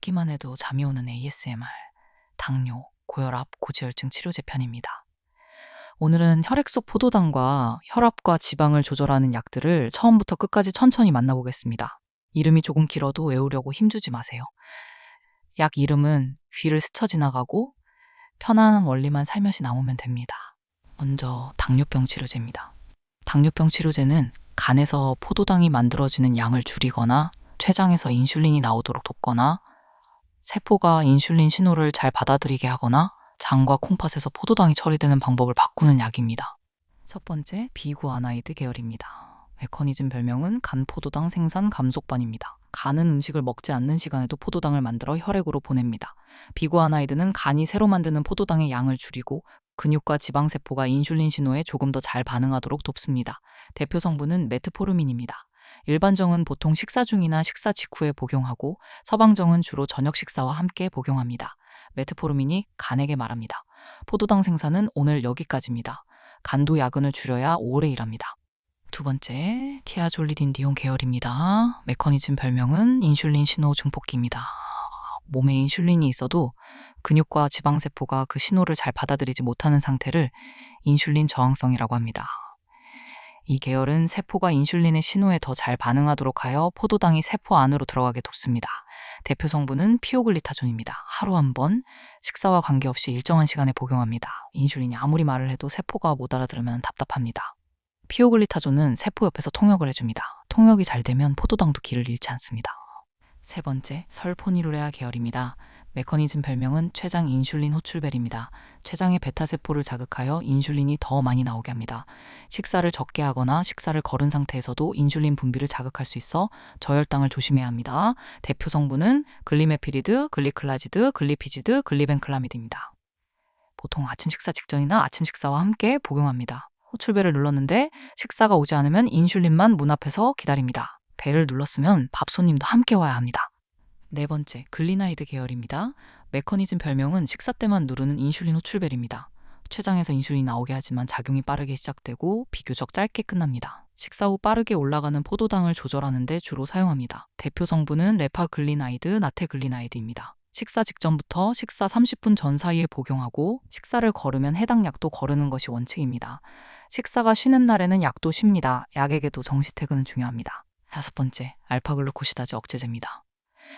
듣기만 해도 잠이 오는 ASMR, 당뇨, 고혈압, 고지혈증 치료제 편입니다. 오늘은 혈액 속 포도당과 혈압과 지방을 조절하는 약들을 처음부터 끝까지 천천히 만나보겠습니다. 이름이 조금 길어도 외우려고 힘주지 마세요. 약 이름은 귀를 스쳐 지나가고 편안한 원리만 살며시 나오면 됩니다. 먼저 당뇨병 치료제입니다. 당뇨병 치료제는 간에서 포도당이 만들어지는 양을 줄이거나 췌장에서 인슐린이 나오도록 돕거나 세포가 인슐린 신호를 잘 받아들이게 하거나 장과 콩팥에서 포도당이 처리되는 방법을 바꾸는 약입니다. 첫 번째, 비구아나이드 계열입니다. 메커니즘 별명은 간포도당 생산 감속반입니다. 간은 음식을 먹지 않는 시간에도 포도당을 만들어 혈액으로 보냅니다. 비구아나이드는 간이 새로 만드는 포도당의 양을 줄이고 근육과 지방세포가 인슐린 신호에 조금 더 잘 반응하도록 돕습니다. 대표 성분은 메트포르민입니다. 일반정은 보통 식사 중이나 식사 직후에 복용하고 서방정은 주로 저녁 식사와 함께 복용합니다. 메트포르민이 간에게 말합니다. 포도당 생산은 오늘 여기까지입니다. 간도 야근을 줄여야 오래 일합니다. 두 번째, 티아졸리딘디온 계열입니다. 메커니즘 별명은 인슐린 신호 증폭기입니다. 몸에 인슐린이 있어도 근육과 지방세포가 그 신호를 잘 받아들이지 못하는 상태를 인슐린 저항성이라고 합니다. 이 계열은 세포가 인슐린의 신호에 더 잘 반응하도록 하여 포도당이 세포 안으로 들어가게 돕습니다. 대표 성분은 피오글리타존입니다. 하루 한 번, 식사와 관계없이 일정한 시간에 복용합니다. 인슐린이 아무리 말을 해도 세포가 못 알아들으면 답답합니다. 피오글리타존은 세포 옆에서 통역을 해줍니다. 통역이 잘 되면 포도당도 길을 잃지 않습니다. 세 번째, 설포니루레아 계열입니다. 메커니즘 별명은 췌장 인슐린 호출벨입니다. 췌장의 베타세포를 자극하여 인슐린이 더 많이 나오게 합니다. 식사를 적게 하거나 식사를 거른 상태에서도 인슐린 분비를 자극할 수 있어 저혈당을 조심해야 합니다. 대표 성분은 글리메피리드, 글리클라지드, 글리피지드, 글리벤클라미드입니다. 보통 아침 식사 직전이나 아침 식사와 함께 복용합니다. 호출벨을 눌렀는데 식사가 오지 않으면 인슐린만 문 앞에서 기다립니다. 벨을 눌렀으면 밥 손님도 함께 와야 합니다. 네 번째, 글리나이드 계열입니다. 메커니즘 별명은 식사 때만 누르는 인슐린 호출벨입니다. 췌장에서 인슐린이 나오게 하지만 작용이 빠르게 시작되고 비교적 짧게 끝납니다. 식사 후 빠르게 올라가는 포도당을 조절하는 데 주로 사용합니다. 대표 성분은 레파글리나이드, 나테글리나이드입니다. 식사 직전부터 식사 30분 전 사이에 복용하고 식사를 거르면 해당 약도 거르는 것이 원칙입니다. 식사가 쉬는 날에는 약도 쉽니다. 약에게도 정시퇴근은 중요합니다. 다섯 번째, 알파글루코시다제 억제제입니다.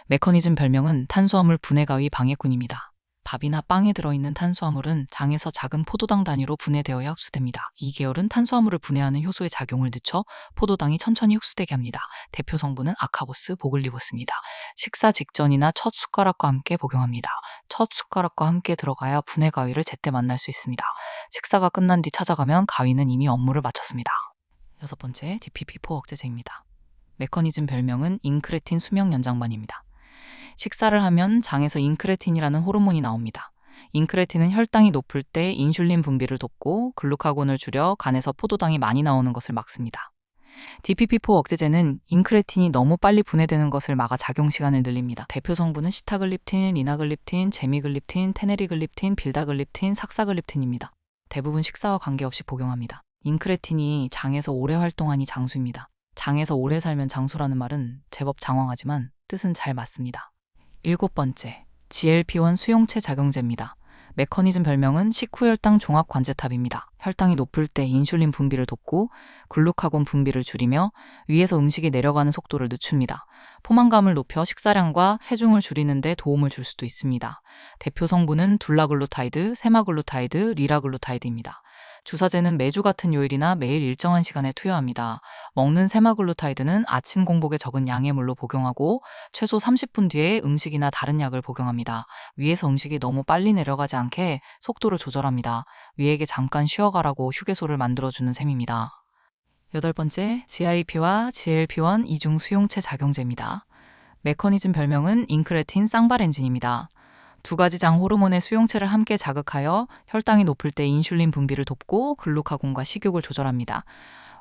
메커니즘 별명은 탄수화물 분해 가위 방해꾼입니다. 밥이나 빵에 들어있는 탄수화물은 장에서 작은 포도당 단위로 분해되어야 흡수됩니다. 이 계열은 탄수화물을 분해하는 효소의 작용을 늦춰 포도당이 천천히 흡수되게 합니다. 대표 성분은 아카보스, 보글리보스입니다. 식사 직전이나 첫 숟가락과 함께 복용합니다. 첫 숟가락과 함께 들어가야 분해 가위를 제때 만날 수 있습니다. 식사가 끝난 뒤 찾아가면 가위는 이미 업무를 마쳤습니다. 여섯 번째, DPP4 억제제입니다. 메커니즘 별명은 인크레틴 수명 연장반입니다. 식사를 하면 장에서 인크레틴이라는 호르몬이 나옵니다. 인크레틴은 혈당이 높을 때 인슐린 분비를 돕고 글루카곤을 줄여 간에서 포도당이 많이 나오는 것을 막습니다. DPP4 억제제는 인크레틴이 너무 빨리 분해되는 것을 막아 작용 시간을 늘립니다. 대표 성분은 시타글립틴, 리나글립틴, 제미글립틴, 테네리글립틴, 빌다글립틴, 삭사글립틴입니다. 대부분 식사와 관계없이 복용합니다. 인크레틴이 장에서 오래 활동하니 장수입니다. 장에서 오래 살면 장수라는 말은 제법 장황하지만 뜻은 잘 맞습니다. 일곱 번째, GLP-1 수용체 작용제입니다. 메커니즘 별명은 식후혈당 종합관제탑입니다. 혈당이 높을 때 인슐린 분비를 돕고 글루카곤 분비를 줄이며 위에서 음식이 내려가는 속도를 늦춥니다. 포만감을 높여 식사량과 체중을 줄이는 데 도움을 줄 수도 있습니다. 대표 성분은 둘라글루타이드, 세마글루타이드, 리라글루타이드입니다. 주사제는 매주 같은 요일이나 매일 일정한 시간에 투여합니다. 먹는 세마글루타이드는 아침 공복에 적은 양의 물로 복용하고 최소 30분 뒤에 음식이나 다른 약을 복용합니다. 위에서 음식이 너무 빨리 내려가지 않게 속도를 조절합니다. 위에게 잠깐 쉬어가라고 휴게소를 만들어주는 셈입니다. 여덟 번째, GIP와 GLP-1 이중 수용체 작용제입니다. 메커니즘 별명은 인크레틴 쌍발 엔진입니다. 두 가지 장 호르몬의 수용체를 함께 자극하여 혈당이 높을 때 인슐린 분비를 돕고 글루카곤과 식욕을 조절합니다.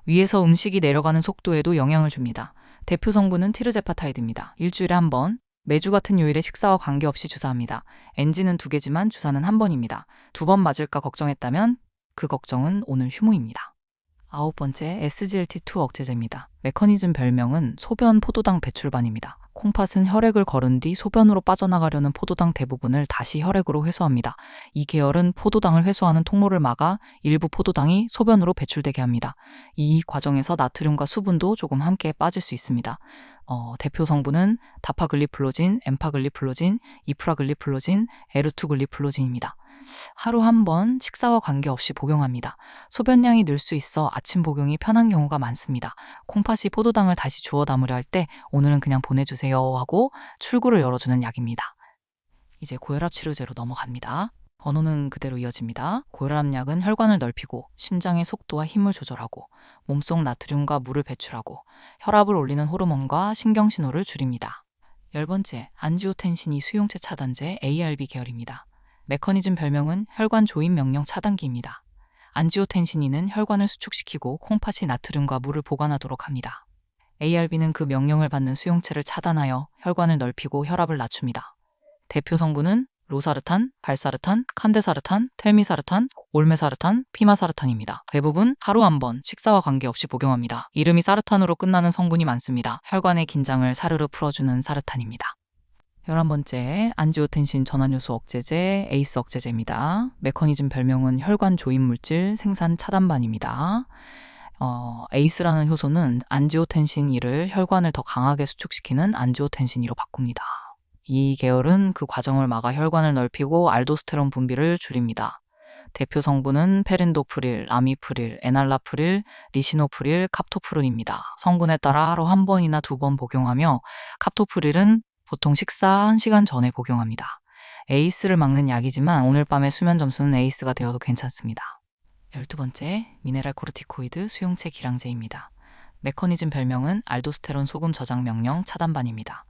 위에서 음식이 내려가는 속도에도 영향을 줍니다. 대표 성분은 티르제파타이드입니다. 일주일에 한 번, 매주 같은 요일에 식사와 관계없이 주사합니다. 엔진은 2개지만 주사는 한 번입니다. 2번 맞을까 걱정했다면 그 걱정은 오늘 휴무입니다. 아홉 번째, SGLT2 억제제입니다. 메커니즘 별명은 소변 포도당 배출반입니다. 콩팥은 혈액을 거른 뒤 소변으로 빠져나가려는 포도당 대부분을 다시 혈액으로 회수합니다. 이 계열은 포도당을 회수하는 통로를 막아 일부 포도당이 소변으로 배출되게 합니다. 이 과정에서 나트륨과 수분도 조금 함께 빠질 수 있습니다. 대표 성분은 다파글리플로진, 엠파글리플로진, 이프라글리플로진, 에르투글리플로진입니다. 하루 한 번 식사와 관계없이 복용합니다. 소변량이 늘 수 있어 아침 복용이 편한 경우가 많습니다. 콩팥이 포도당을 다시 주워 담으려 할 때 오늘은 그냥 보내주세요 하고 출구를 열어주는 약입니다. 이제 고혈압 치료제로 넘어갑니다. 번호는 그대로 이어집니다. 고혈압약은 혈관을 넓히고 심장의 속도와 힘을 조절하고 몸속 나트륨과 물을 배출하고 혈압을 올리는 호르몬과 신경신호를 줄입니다. 10번째, 안지오텐신 2 수용체 차단제 ARB 계열입니다. 메커니즘 별명은 혈관 조임 명령 차단기입니다. 안지오텐신2는 혈관을 수축시키고 콩팥이 나트륨과 물을 보관하도록 합니다. ARB는 그 명령을 받는 수용체를 차단하여 혈관을 넓히고 혈압을 낮춥니다. 대표 성분은 로사르탄, 발사르탄, 칸데사르탄, 텔미사르탄, 올메사르탄, 피마사르탄입니다. 대부분 하루 한 번 식사와 관계없이 복용합니다. 이름이 사르탄으로 끝나는 성분이 많습니다. 혈관의 긴장을 사르르 풀어주는 사르탄입니다. 11번째, 안지오텐신 전환효소 억제제, 에이스 억제제입니다. 메커니즘 별명은 혈관 조임 물질 생산 차단반입니다. 에이스라는 효소는 안지오텐신 2를 혈관을 더 강하게 수축시키는 안지오텐신 2로 바꿉니다. 이 계열은 그 과정을 막아 혈관을 넓히고 알도스테론 분비를 줄입니다. 대표 성분은 페린도프릴, 아미프릴, 에날라프릴, 리시노프릴, 카프토프릴입니다. 성분에 따라 하루 한 번이나 2번 복용하며 카프토프릴은 보통 식사 1시간 전에 복용합니다. 에이스를 막는 약이지만 오늘 밤의 수면 점수는 에이스가 되어도 괜찮습니다. 12번째, 미네랄 코르티코이드 수용체 기량제입니다. 메커니즘 별명은 알도스테론 소금 저장 명령 차단반입니다.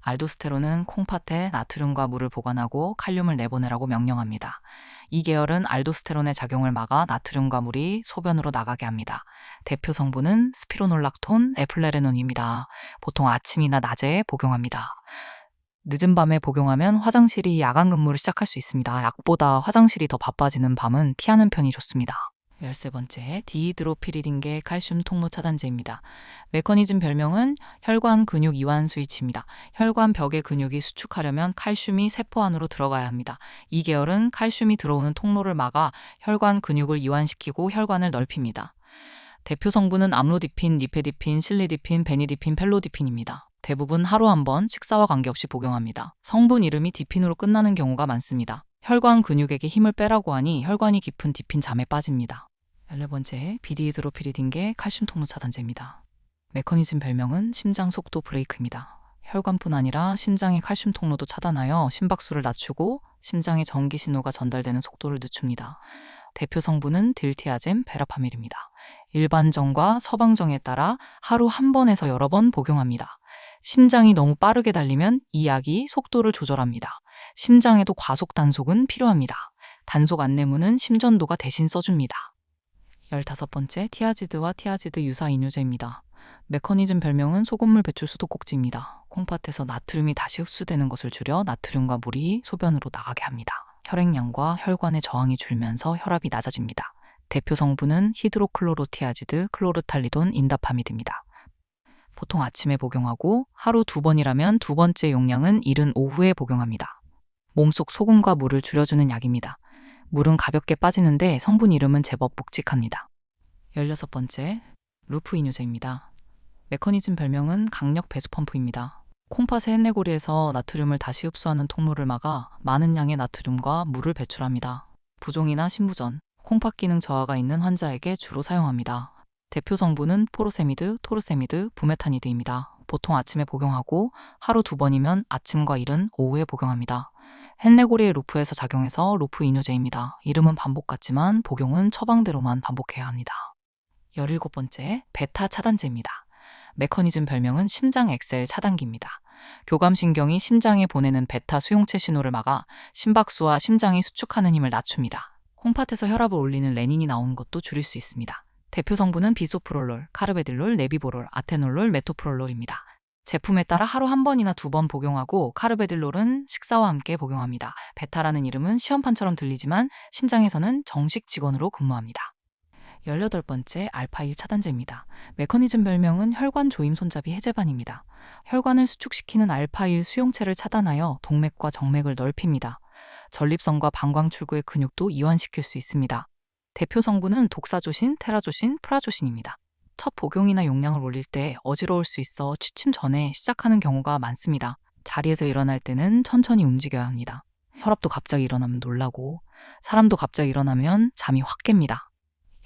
알도스테론은 콩팥에 나트륨과 물을 보관하고 칼륨을 내보내라고 명령합니다. 이 계열은 알도스테론의 작용을 막아 나트륨과 물이 소변으로 나가게 합니다. 대표 성분은 스피로놀락톤, 에플레레논입니다. 보통 아침이나 낮에 복용합니다. 늦은 밤에 복용하면 화장실이 야간 근무를 시작할 수 있습니다. 약보다 화장실이 더 바빠지는 밤은 피하는 편이 좋습니다. 13번째, 디히드로피리딘계 칼슘 통로 차단제입니다. 메커니즘 별명은 혈관 근육 이완 스위치입니다. 혈관 벽의 근육이 수축하려면 칼슘이 세포 안으로 들어가야 합니다. 이 계열은 칼슘이 들어오는 통로를 막아 혈관 근육을 이완시키고 혈관을 넓힙니다. 대표 성분은 암로디핀, 니페디핀, 실리디핀, 베니디핀, 펠로디핀입니다. 대부분 하루 한 번 식사와 관계없이 복용합니다. 성분 이름이 디핀으로 끝나는 경우가 많습니다. 혈관 근육에게 힘을 빼라고 하니 혈관이 깊은 디핀 잠에 빠집니다. 14번째, 비디히드로피리딘계 칼슘 통로 차단제입니다. 메커니즘 별명은 심장 속도 브레이크입니다. 혈관뿐 아니라 심장의 칼슘 통로도 차단하여 심박수를 낮추고 심장의 전기 신호가 전달되는 속도를 늦춥니다. 대표 성분은 딜티아젬, 베라파밀입니다. 일반정과 서방정에 따라 하루 한 번에서 여러 번 복용합니다. 심장이 너무 빠르게 달리면 이 약이 속도를 조절합니다. 심장에도 과속 단속은 필요합니다. 단속 안내문은 심전도가 대신 써줍니다. 15번째, 티아지드와 티아지드 유사 이뇨제입니다. 메커니즘 별명은 소금물 배출 수도꼭지입니다. 콩팥에서 나트륨이 다시 흡수되는 것을 줄여 나트륨과 물이 소변으로 나가게 합니다. 혈액량과 혈관의 저항이 줄면서 혈압이 낮아집니다. 대표 성분은 히드로클로로티아지드, 클로르탈리돈, 인다파미드입니다. 보통 아침에 복용하고 하루 2번이라면 두 번째 용량은 이른 오후에 복용합니다. 몸속 소금과 물을 줄여주는 약입니다. 물은 가볍게 빠지는데 성분 이름은 제법 묵직합니다. 16번째, 루프 이뇨제입니다. 메커니즘 별명은 강력 배수 펌프입니다. 콩팥의 햇내고리에서 나트륨을 다시 흡수하는 통로를 막아 많은 양의 나트륨과 물을 배출합니다. 부종이나 신부전, 콩팥 기능 저하가 있는 환자에게 주로 사용합니다. 대표 성분은 포로세미드, 토르세미드, 부메타니드입니다. 보통 아침에 복용하고 하루 2번이면 아침과 이른 오후에 복용합니다. 햇내고리의 루프에서 작용해서 루프 이뇨제입니다. 이름은 반복 같지만 복용은 처방대로만 반복해야 합니다. 17번째, 베타 차단제입니다. 메커니즘 별명은 심장 엑셀 차단기입니다. 교감신경이 심장에 보내는 베타 수용체 신호를 막아 심박수와 심장이 수축하는 힘을 낮춥니다. 콩팥에서 혈압을 올리는 레닌이 나오는 것도 줄일 수 있습니다. 대표 성분은 비소프롤롤, 카르베딜롤, 네비보롤, 아테놀롤, 메토프롤롤입니다. 제품에 따라 하루 한 번이나 2번 복용하고 카르베딜롤은 식사와 함께 복용합니다. 베타라는 이름은 시험판처럼 들리지만 심장에서는 정식 직원으로 근무합니다. 18번째 알파1 차단제입니다. 메커니즘 별명은 혈관 조임 손잡이 해제반입니다. 혈관을 수축시키는 알파1 수용체를 차단하여 동맥과 정맥을 넓힙니다. 전립선과 방광 출구의 근육도 이완시킬 수 있습니다. 대표 성분은 독사조신, 테라조신, 프라조신입니다. 첫 복용이나 용량을 올릴 때 어지러울 수 있어 취침 전에 시작하는 경우가 많습니다. 자리에서 일어날 때는 천천히 움직여야 합니다. 혈압도 갑자기 일어나면 놀라고, 사람도 갑자기 일어나면 잠이 확 깹니다.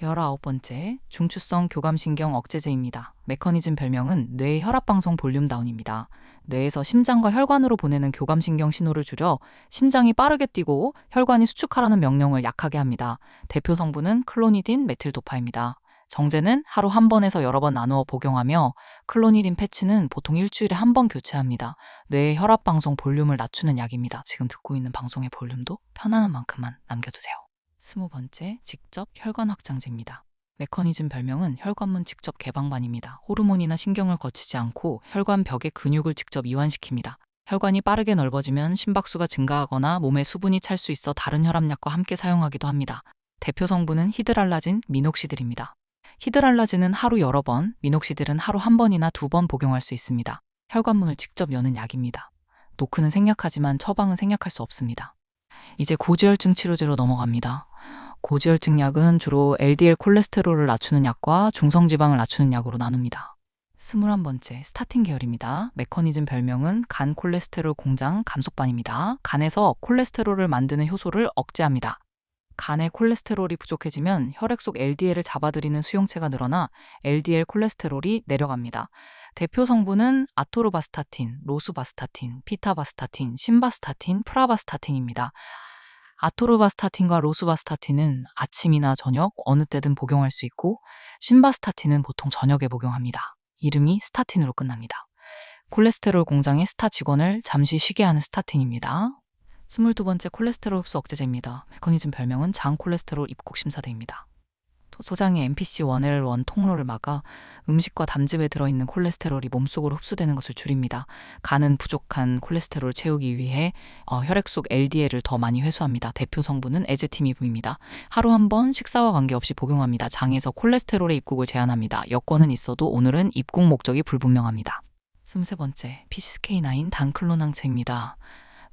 19번째, 중추성 교감신경 억제제입니다. 메커니즘 별명은 뇌 혈압방송 볼륨 다운입니다. 뇌에서 심장과 혈관으로 보내는 교감신경 신호를 줄여 심장이 빠르게 뛰고 혈관이 수축하라는 명령을 약하게 합니다. 대표 성분은 클로니딘, 메틸도파입니다. 정제는 하루 한 번에서 여러 번 나누어 복용하며 클로니딘 패치는 보통 일주일에 한 번 교체합니다. 뇌의 혈압방송 볼륨을 낮추는 약입니다. 지금 듣고 있는 방송의 볼륨도 편안한 만큼만 남겨두세요. 20번째, 직접 혈관 확장제입니다. 메커니즘 별명은 혈관문 직접 개방반입니다. 호르몬이나 신경을 거치지 않고 혈관 벽의 근육을 직접 이완시킵니다. 혈관이 빠르게 넓어지면 심박수가 증가하거나 몸에 수분이 찰 수 있어 다른 혈압약과 함께 사용하기도 합니다. 대표 성분은 히드랄라진, 미녹시딜입니다. 히드랄라진은 하루 여러 번, 미녹시딜은 하루 한 번이나 2번 복용할 수 있습니다. 혈관문을 직접 여는 약입니다. 노크는 생략하지만 처방은 생략할 수 없습니다. 이제 고지혈증 치료제로 넘어갑니다. 고지혈증 약은 주로 LDL 콜레스테롤을 낮추는 약과 중성지방을 낮추는 약으로 나눕니다. 21번째, 스타틴 계열입니다. 메커니즘 별명은 간 콜레스테롤 공장 감속반입니다. 간에서 콜레스테롤을 만드는 효소를 억제합니다. 간에 콜레스테롤이 부족해지면 혈액 속 LDL을 잡아들이는 수용체가 늘어나 LDL 콜레스테롤이 내려갑니다. 대표 성분은 아토르바스타틴, 로수바스타틴, 피타바스타틴, 신바스타틴, 프라바스타틴입니다. 아토르바스타틴과 로수바스타틴은 아침이나 저녁 어느 때든 복용할 수 있고, 신바스타틴은 보통 저녁에 복용합니다. 이름이 스타틴으로 끝납니다. 콜레스테롤 공장의 스타 직원을 잠시 쉬게 하는 스타틴입니다. 22번째, 콜레스테롤 흡수 억제제입니다. 메커니즘 별명은 장 콜레스테롤 입국 심사대입니다. 소장의 MPC1L1 통로를 막아 음식과 담즙에 들어있는 콜레스테롤이 몸속으로 흡수되는 것을 줄입니다. 간은 부족한 콜레스테롤을 채우기 위해 혈액 속 LDL을 더 많이 회수합니다. 대표 성분은 에제티미브입니다. 하루 한 번 식사와 관계없이 복용합니다. 장에서 콜레스테롤의 입국을 제한합니다. 여건은 있어도 오늘은 입국 목적이 불분명합니다. 23번째, PCSK9 단클론항체입니다.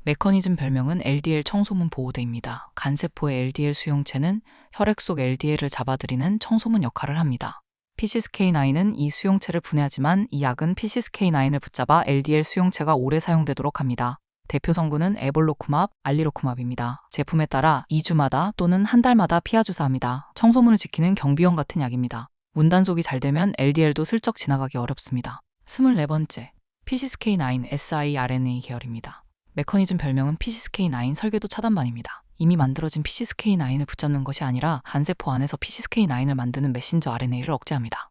메커니즘 별명은 LDL 청소문 보호대입니다. 간세포의 LDL 수용체는 혈액 속 LDL을 잡아들이는 청소문 역할을 합니다. PCSK9은 이 수용체를 분해하지만 이 약은 PCSK9을 붙잡아 LDL 수용체가 오래 사용되도록 합니다. 대표 성분은 에볼로쿠맙, 알리로쿠맙입니다. 제품에 따라 2주마다 또는 한 달마다 피하 주사합니다. 청소문을 지키는 경비원 같은 약입니다. 문단속이 잘 되면 LDL도 슬쩍 지나가기 어렵습니다. 24번째, PCSK9 siRNA 계열입니다. 메커니즘 별명은 PCSK9 설계도 차단반입니다. 이미 만들어진 PCSK9을 붙잡는 것이 아니라 간세포 안에서 PCSK9을 만드는 메신저 RNA를 억제합니다.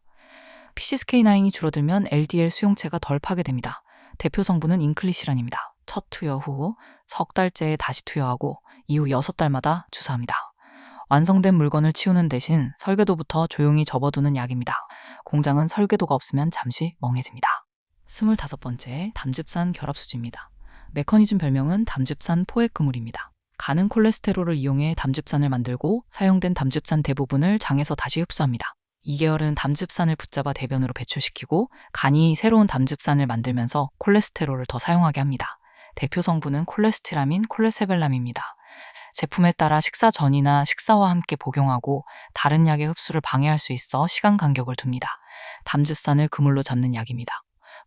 PCSK9이 줄어들면 LDL 수용체가 덜 파괴됩니다. 대표 성분은 인클리시란입니다. 첫 투여 후 석 달째에 다시 투여하고 이후 6달마다 주사합니다. 완성된 물건을 치우는 대신 설계도부터 조용히 접어두는 약입니다. 공장은 설계도가 없으면 잠시 멍해집니다. 25번째, 담즙산 결합수지입니다. 메커니즘 별명은 담즙산 포획 그물입니다. 간은 콜레스테롤을 이용해 담즙산을 만들고 사용된 담즙산 대부분을 장에서 다시 흡수합니다. 이 계열은 담즙산을 붙잡아 대변으로 배출시키고 간이 새로운 담즙산을 만들면서 콜레스테롤을 더 사용하게 합니다. 대표 성분은 콜레스티라민, 콜레세벨람입니다. 제품에 따라 식사 전이나 식사와 함께 복용하고 다른 약의 흡수를 방해할 수 있어 시간 간격을 둡니다. 담즙산을 그물로 잡는 약입니다.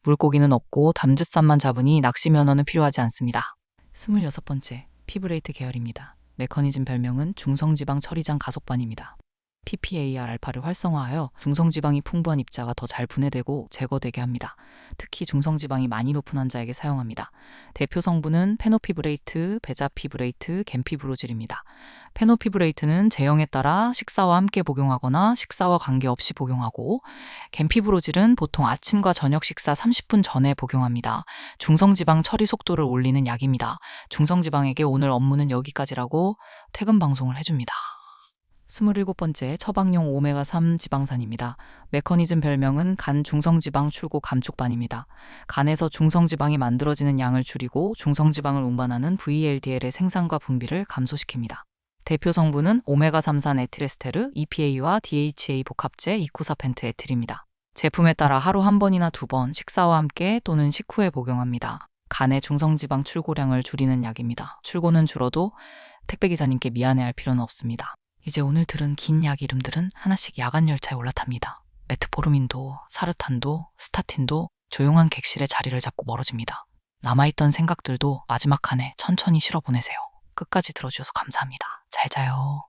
물고기는 없고 담즙산만 잡으니 낚시 면허는 필요하지 않습니다. 26번째, 피브레이트 계열입니다. 메커니즘 별명은 중성지방 처리장 가속반입니다. PPAR-알파를 활성화하여 중성지방이 풍부한 입자가 더 잘 분해되고 제거되게 합니다. 특히 중성지방이 많이 높은 환자에게 사용합니다. 대표 성분은 페노피브레이트, 베자피브레이트, 겐피브로질입니다. 페노피브레이트는 제형에 따라 식사와 함께 복용하거나 식사와 관계없이 복용하고, 겐피브로질은 보통 아침과 저녁 식사 30분 전에 복용합니다. 중성지방 처리 속도를 올리는 약입니다. 중성지방에게 오늘 업무는 여기까지라고 퇴근 방송을 해줍니다. 27번째, 처방용 오메가3 지방산입니다. 메커니즘 별명은 간 중성지방 출고 감축반입니다. 간에서 중성지방이 만들어지는 양을 줄이고 중성지방을 운반하는 VLDL의 생산과 분비를 감소시킵니다. 대표 성분은 오메가3산 에틸에스테르, EPA와 DHA 복합제 이코사펜트 에틸입니다. 제품에 따라 하루 한 번이나 2번 식사와 함께 또는 식후에 복용합니다. 간의 중성지방 출고량을 줄이는 약입니다. 출고는 줄어도 택배기사님께 미안해할 필요는 없습니다. 이제 오늘 들은 긴 약 이름들은 하나씩 야간 열차에 올라탑니다. 메트포르민도, 사르탄도, 스타틴도 조용한 객실에 자리를 잡고 멀어집니다. 남아있던 생각들도 마지막 칸에 천천히 실어보내세요. 끝까지 들어주셔서 감사합니다. 잘 자요.